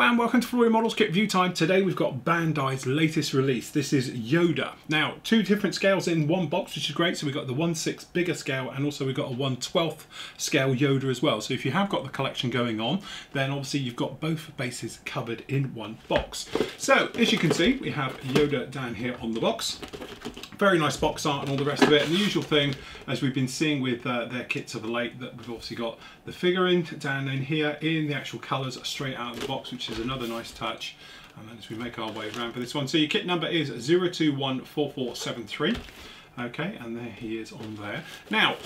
and welcome to Flory Models Kit View Time. Today we've got Bandai's latest release. This is Yoda. Now, two different scales in one box, which is great. So we've got the 1/6 bigger scale and also we've got a 1/12 scale Yoda as well. So if you have got the collection going on, then obviously you've got both bases covered in one box. So as you can see, we have Yoda down here on the box. Very nice box art and all the rest of it. And the usual thing, as we've been seeing with their kits of late, that we've obviously got the figurine down in here in the actual colours straight out of the box, which is another nice touch. And then as we make our way around for this one, so your kit number is 0214473. Okay, and there he is on there. Now,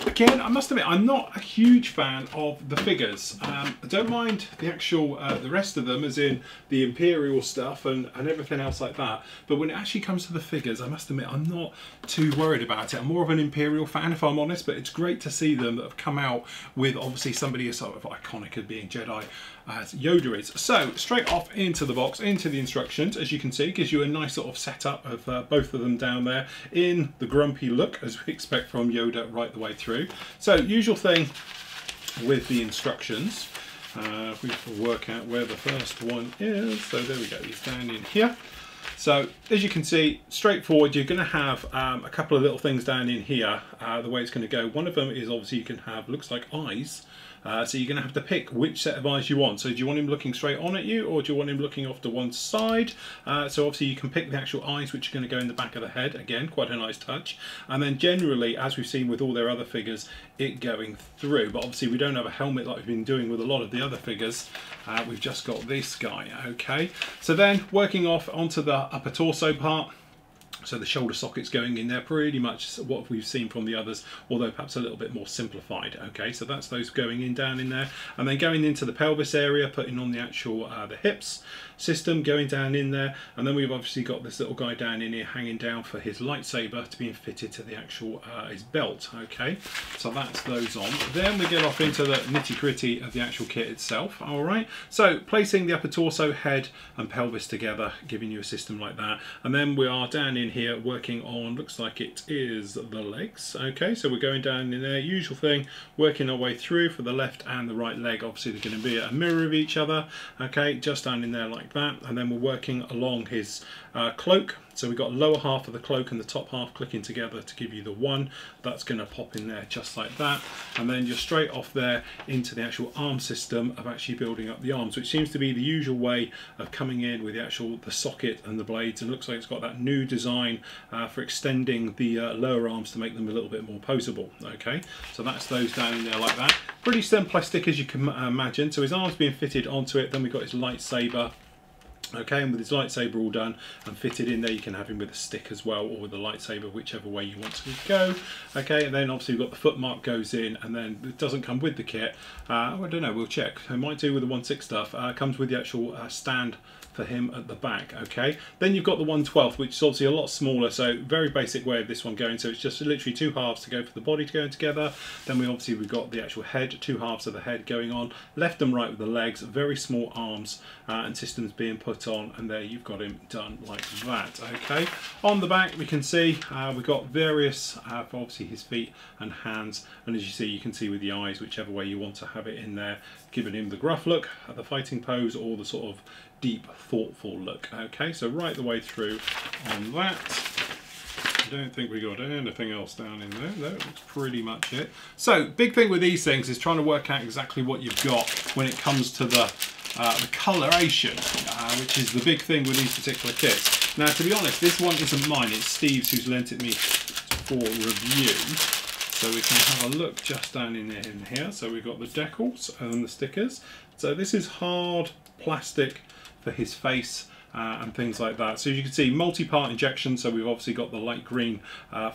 again, I must admit, I'm not a huge fan of the figures. I don't mind the actual, the rest of them, as in the Imperial stuff and everything else like that. But when it actually comes to the figures, I must admit, I'm not too worried about it. I'm more of an Imperial fan, if I'm honest, but it's great to see them that have come out with, obviously, somebody as sort of iconic as being Jedi as Yoda is. So, straight off into the box, into the instructions, as you can see, gives you a nice sort of setup of both of them down there in the grumpy look, as we expect from Yoda right the way through. So, usual thing with the instructions. If we can work out where the first one is. So, there we go, he's down in here. So, as you can see, straightforward, you're going to have a couple of little things down in here, the way it's going to go. One of them is obviously you can have, looks like eyes. So you're going to have to pick which set of eyes you want. So do you want him looking straight on at you, or do you want him looking off to one side? So obviously you can pick the actual eyes, which are going to go in the back of the head. Again, quite a nice touch. And then generally, as we've seen with all their other figures, it going through. But obviously we don't have a helmet like we've been doing with a lot of the other figures. We've just got this guy, okay? So then working off onto the upper torso part. So the shoulder sockets going in there, pretty much what we've seen from the others, although perhaps a little bit more simplified. Okay, so that's those going in down in there, and then going into the pelvis area, putting on the actual the hips system going down in there, and then we've obviously got this little guy down in here hanging down for his lightsaber to be fitted to the actual his belt. Okay, so that's those on. Then we get off into the nitty-gritty of the actual kit itself. All right, so placing the upper torso, head and pelvis together, giving you a system like that, and then we are down in here working on, looks like it is the legs. Okay, so we're going down in there, usual thing, working our way through for the left and the right leg. Obviously they're going to be a mirror of each other. Okay, just down in there like that, and then we're working along his cloak. So we've got lower half of the cloak and the top half clicking together to give you the one. That's going to pop in there just like that. And then you're straight off there into the actual arm system of actually building up the arms, which seems to be the usual way of coming in with the socket and the blades. And it looks like it's got that new design for extending the lower arms to make them a little bit more poseable. Okay, so that's those down in there like that. Pretty simplistic, as you can imagine. So his arms being fitted onto it. Then we've got his lightsaber. Okay, and with his lightsaber all done and fitted in there, you can have him with a stick as well, or with a lightsaber, whichever way you want to go. Okay, and then obviously we've got the foot mark goes in, and then it doesn't come with the kit. I don't know, we'll check. It might do with the 1/6 stuff. Comes with the actual stand for him at the back. Okay, then you've got the 1/12, which is obviously a lot smaller, so very basic way of this one going. So it's just literally two halves to go for the body to go in together. Then we've got the actual head, two halves of the head going on, left and right with the legs, very small arms and systems being put on, and there you've got him done like that. Okay, on the back we can see we've got various for obviously his feet and hands, and as you see, you can see with the eyes, whichever way you want to have it in there, giving him the gruff look, the fighting pose, or the sort of deep, thoughtful look. Okay, so right the way through on that. I don't think we got anything else down in there. No, that's pretty much it. So, big thing with these things is trying to work out exactly what you've got when it comes to the coloration, which is the big thing with these particular kits. Now, to be honest, this one isn't mine. It's Steve's, who's lent it me for review. So we can have a look just down in here. So we've got the decals and the stickers. So this is hard plastic for his face and things like that. So as you can see, multi-part injection. So we've obviously got the light green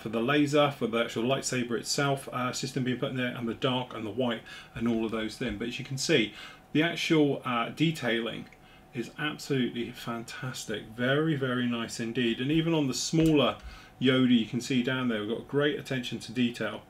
for the laser, for the actual lightsaber itself, system being put in there, and the dark and the white and all of those things. But as you can see, the actual detailing is absolutely fantastic. Very, very nice indeed. And even on the smaller Yoda, you can see down there, we've got great attention to detail.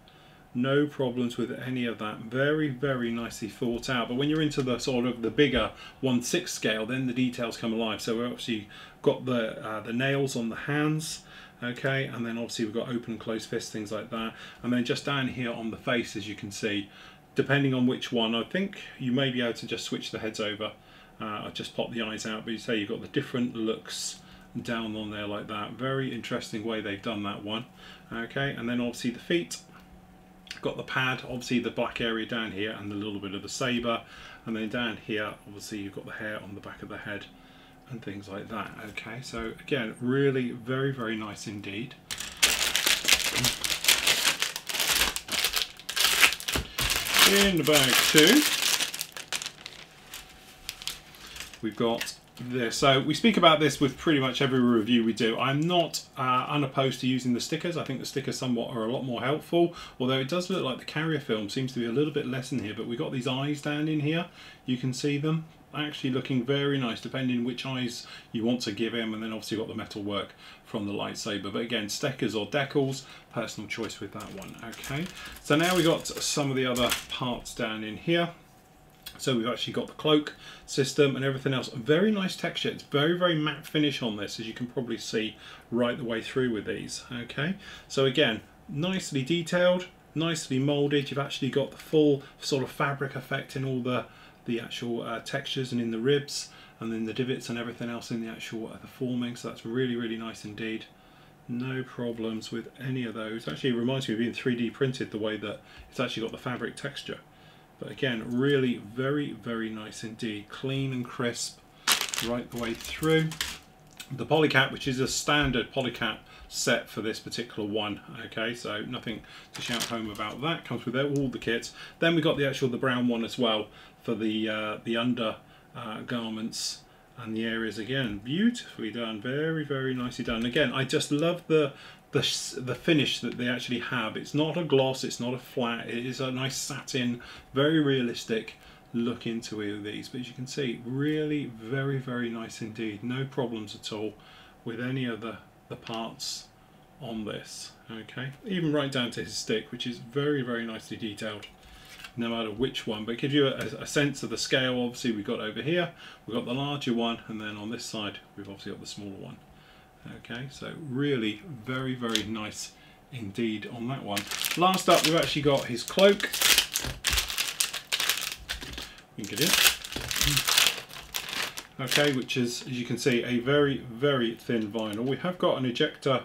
No problems with any of that. Very, very nicely thought out. But when you're into the sort of the bigger 1/6 scale, then the details come alive. So we've obviously got the nails on the hands. Okay, and then obviously we've got open and closed fists, things like that. And then just down here on the face, as you can see, depending on which one, I think you may be able to just switch the heads over I just popped the eyes out, but you say you've got the different looks down on there like that. Very interesting way they've done that one. Okay, and then obviously the feet. Got the pad, obviously the black area down here, and a little bit of the saber, and then down here obviously you've got the hair on the back of the head and things like that. Okay, so again, really very nice indeed. In the bag too, we've got this. So we speak about this with pretty much every review we do. I'm not unopposed to using the stickers. I think the stickers somewhat are a lot more helpful, although it does look like the carrier film seems to be a little bit less in here, but we've got these eyes down in here. You can see them actually looking very nice depending which eyes you want to give him, and then obviously you've got the metal work from the lightsaber. But again, stickers or decals, personal choice with that one. Okay, so now we've got some of the other parts down in here. So we've actually got the cloak system and everything else. Very nice texture. It's very matte finish on this, as you can probably see right the way through with these. Okay, so again, nicely detailed, nicely molded. You've actually got the full sort of fabric effect in all the actual textures and in the ribs, and then the divots and everything else in the actual the forming. So that's really nice indeed. No problems with any of those. Actually, it reminds me of being 3D printed, the way that it's actually got the fabric texture. But again, really very nice indeed. Clean and crisp right the way through. The polycap, which is a standard polycap set for this particular one. Okay, so nothing to shout home about that. Comes with all the kits. Then we got the brown one as well for the under garments and the areas. Again, beautifully done. Very nicely done. Again, I just love the finish that they actually have. It's not a gloss, it's not a flat, it is a nice satin, very realistic look into either of these. But as you can see, really very nice indeed. No problems at all with any of the parts on this. Okay, even right down to his stick, which is very nicely detailed, no matter which one. But it gives you a sense of the scale. Obviously we've got over here, we've got the larger one, and then on this side we've obviously got the smaller one. Okay, so really very nice indeed on that one. Last up, we've actually got his cloak. We can get in. Okay, which is, as you can see, a very thin vinyl. We have got an ejector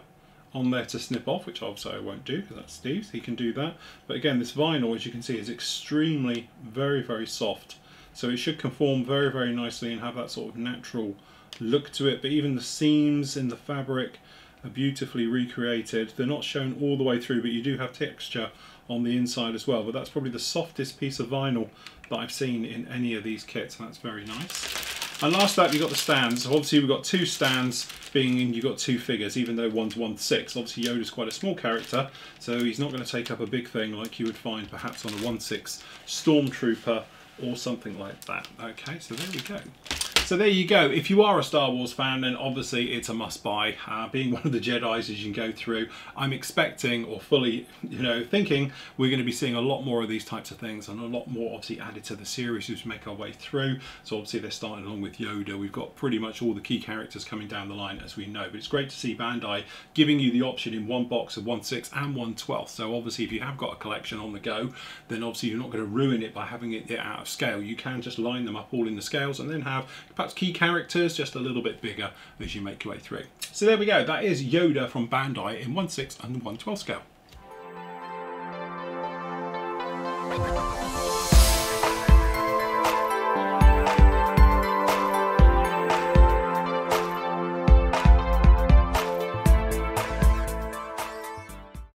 on there to snip off, which obviously I won't do because that's Steve's. He can do that. But again, this vinyl, as you can see, is extremely very soft. So it should conform very nicely and have that sort of natural look to it. But even the seams in the fabric are beautifully recreated. They're not shown all the way through, but you do have texture on the inside as well. But that's probably the softest piece of vinyl that I've seen in any of these kits, and that's very nice. And last up, you've got the stands. So obviously we've got two stands, being in you've got two figures, even though one's 1/6. Obviously Yoda's quite a small character, so he's not going to take up a big thing like you would find perhaps on a 1/6 Stormtrooper or something like that. Okay, so there we go. So there you go. If you are a Star Wars fan, then obviously it's a must-buy. Being one of the Jedis as you can go through, I'm expecting, or fully, thinking we're going to be seeing a lot more of these types of things, and a lot more obviously added to the series as we make our way through. So obviously they're starting along with Yoda. We've got pretty much all the key characters coming down the line, as we know. But it's great to see Bandai giving you the option in one box of 1/6 and 1/12. So obviously if you have got a collection on the go, then obviously you're not going to ruin it by having it out of scale. You can just line them up all in the scales, and then have perhaps key characters just a little bit bigger as you make your way through. So there we go. That is Yoda from Bandai in 1/6 and 1/12 scale.